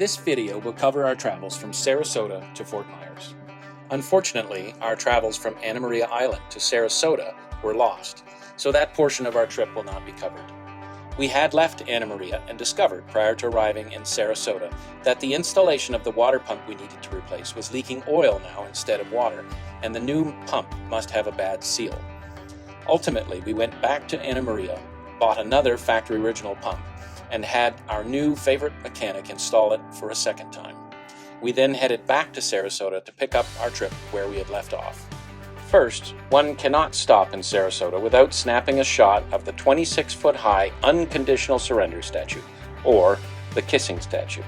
This video will cover our travels from Sarasota to Fort Myers. Unfortunately, our travels from Anna Maria Island to Sarasota were lost, so that portion of our trip will not be covered. We had left Anna Maria and discovered prior to arriving in Sarasota that the installation of the water pump we needed to replace was leaking oil now instead of water, and the new pump must have a bad seal. Ultimately, we went back to Anna Maria, bought another factory original pump, and had our new favorite mechanic install it for a second time. We then headed back to Sarasota to pick up our trip where we had left off. First, one cannot stop in Sarasota without snapping a shot of the 26-foot-high unconditional surrender statue, or the kissing statue.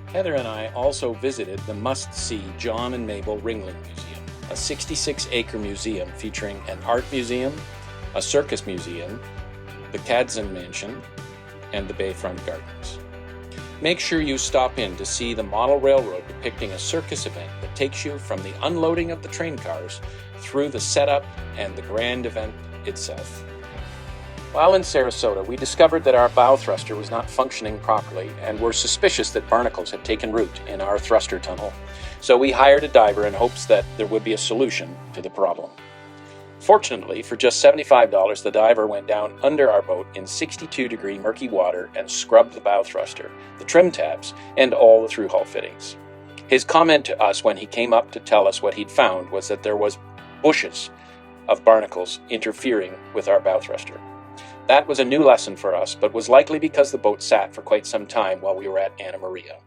Heather and I also visited the must-see John and Mabel Ringling Museum, a 66-acre museum featuring an art museum, a circus museum, the Kadzin Mansion, and the Bayfront Gardens. Make sure you stop in to see the model railroad depicting a circus event that takes you from the unloading of the train cars through the setup and the grand event itself. While in Sarasota, we discovered that our bow thruster was not functioning properly and were suspicious that barnacles had taken root in our thruster tunnel. So we hired a diver in hopes that there would be a solution to the problem. Fortunately, for just $75, the diver went down under our boat in 62-degree murky water and scrubbed the bow thruster, the trim tabs, and all the through-hull fittings. His comment to us when he came up to tell us what he'd found was that there was bushes of barnacles interfering with our bow thruster. That was a new lesson for us, but was likely because the boat sat for quite some time while we were at Anna Maria.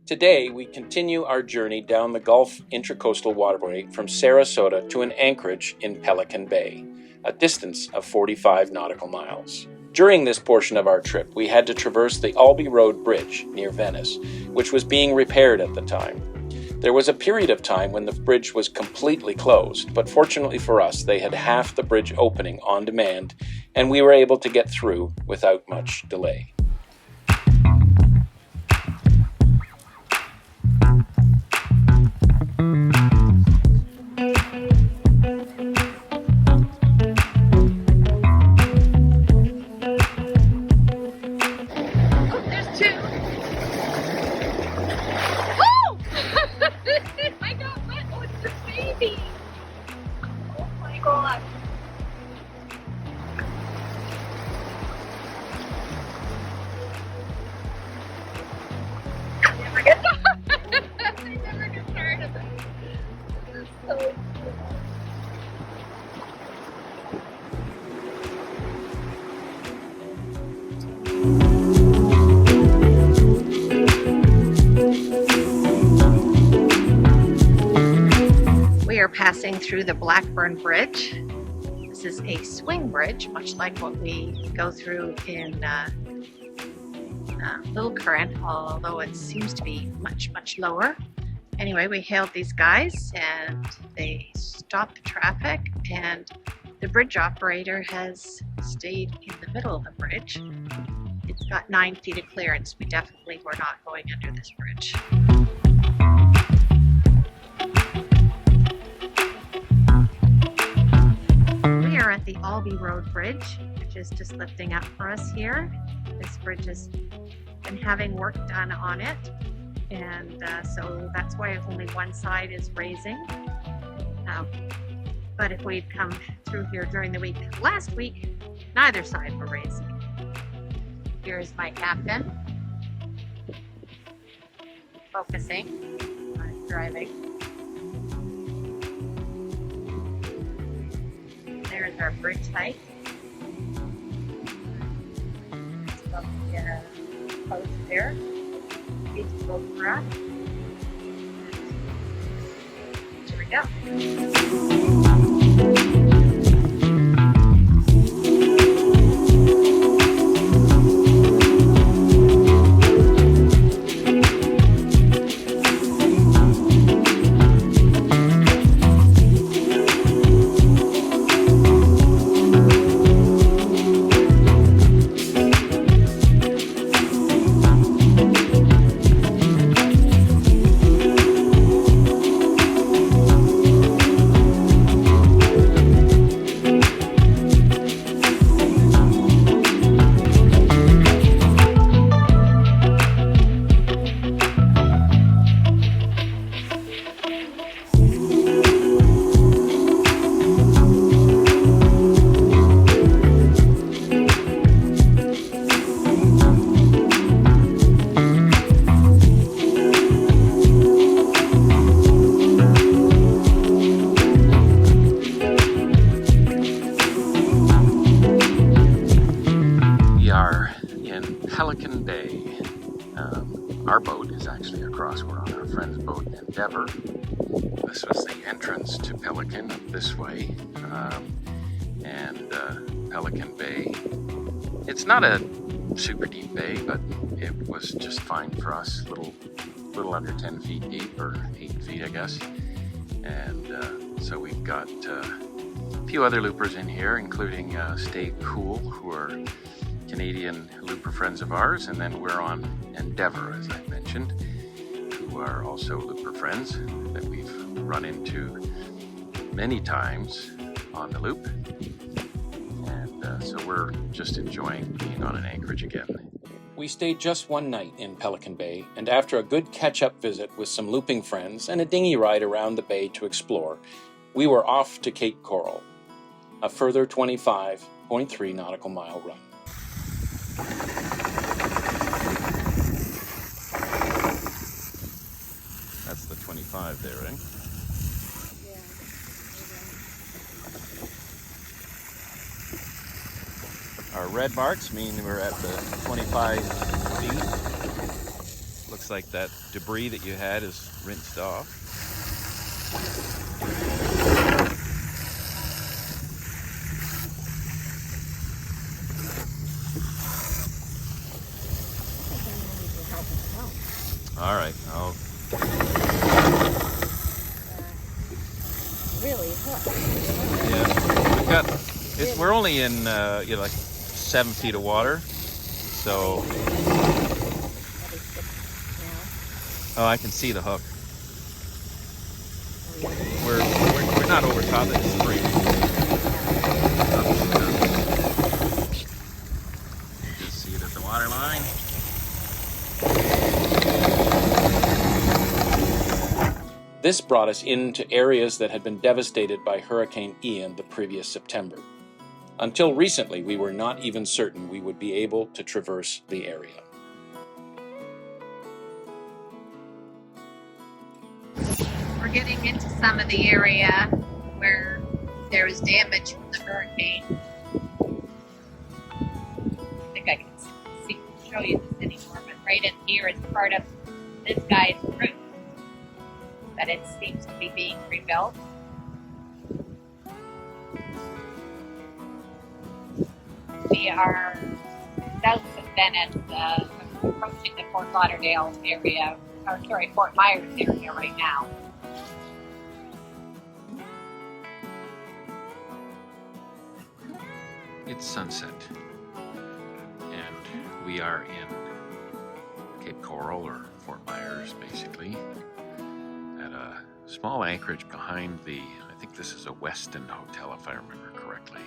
Today, we continue our journey down the Gulf Intracoastal Waterway from Sarasota to an anchorage in Pelican Bay, a distance of 45 nautical miles. During this portion of our trip, we had to traverse the Albee Road Bridge near Venice, which was being repaired at the time. There was a period of time when the bridge was completely closed, but fortunately for us, they had half the bridge opening on demand, and we were able to get through without much delay. We are passing through the Blackburn Bridge. This is a swing bridge, much like what we go through in Little Current, although it seems to be much, much lower. Anyway, we hailed these guys and they stopped the traffic, and the bridge operator has stayed in the middle of the bridge. It's got 9 feet of clearance. We definitely were not going under this bridge. We are at the Albee Road Bridge, which is just lifting up for us here. This bridge has been having work done on it, and so that's why only one side is raising. But if we'd come through here during the week last week, neither side were raising. Here's my captain focusing on driving. There's our bridge height. It's about the post there. It's both for us. Here we go. us were on our friend's boat Endeavor. This was the entrance to Pelican this way, and Pelican Bay. It's not a super deep bay, but it was just fine for us. Little under 10 feet deep, or 8 feet, I guess. And so we've got a few other loopers in here, including Stay Cool, who are Canadian looper friends of ours, and then we're on Endeavor, as I mentioned, who are also looper friends that we've run into many times on the loop. And so we're just enjoying being on an anchorage again. We stayed just one night in Pelican Bay, and after a good catch-up visit with some looping friends and a dinghy ride around the bay to explore, we were off to Cape Coral, a further 25.3 nautical mile run. That's the 25 there, right? Yeah. Our red marks mean we're at the 25 feet. Looks like that debris that you had is rinsed off. All right, I'll... Really hooked. Yeah, we've got... we're only in, like 7 feet of water, so... Oh, I can see the hook. We're not over top of the spring. You just see it at the water line. This brought us into areas that had been devastated by Hurricane Ian the previous September. Until recently, we were not even certain we would be able to traverse the area. We're getting into some of the area where there was damage from the hurricane. I think I can show you this anymore, but right in here is part of this guy's roof. But it seems to be being rebuilt. We are south of Venice, approaching the Fort Lauderdale area, or sorry, Fort Myers area right now. It's sunset, and we are in Cape Coral, or Fort Myers, basically, at a small anchorage behind I think this is a Westin hotel, if I remember correctly.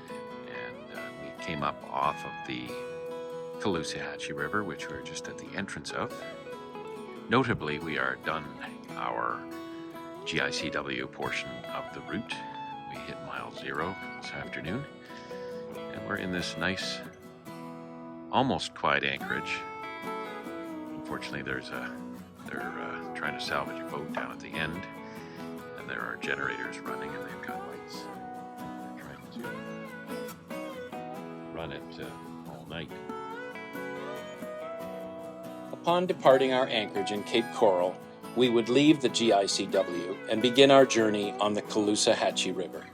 And we came up off of the Caloosahatchee River, which we're just at the entrance of. Notably, we are done our GICW portion of the route. We hit mile 0 this afternoon. And we're in this nice, almost quiet anchorage. Unfortunately, they're trying to salvage a boat down at the end, and there are generators running, and they've got lights. They're trying to run it all night. Upon departing our anchorage in Cape Coral, we would leave the GICW and begin our journey on the Caloosahatchee River.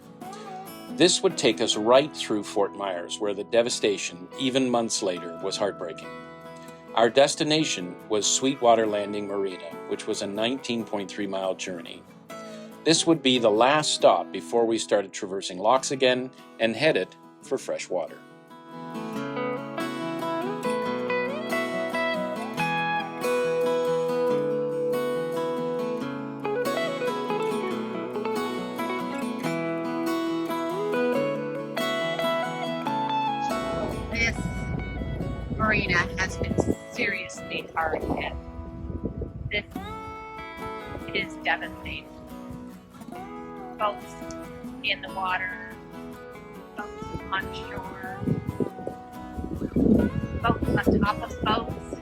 This would take us right through Fort Myers, where the devastation, even months later, was heartbreaking. Our destination was Sweetwater Landing Marina, which was a 19.3-mile journey. This would be the last stop before we started traversing locks again and headed for fresh water. This marina has been seriously hard hit. This is devastating. Boats in the water, boats on shore, boats on top of boats.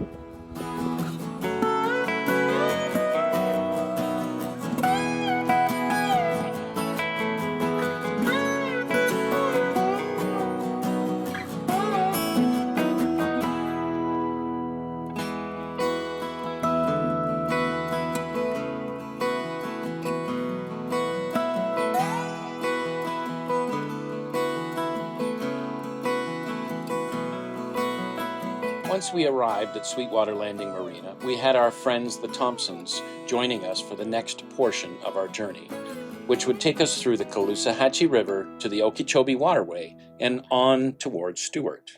Once we arrived at Sweetwater Landing Marina, we had our friends the Thompsons joining us for the next portion of our journey, which would take us through the Caloosahatchee River to the Okeechobee Waterway and on towards Stewart.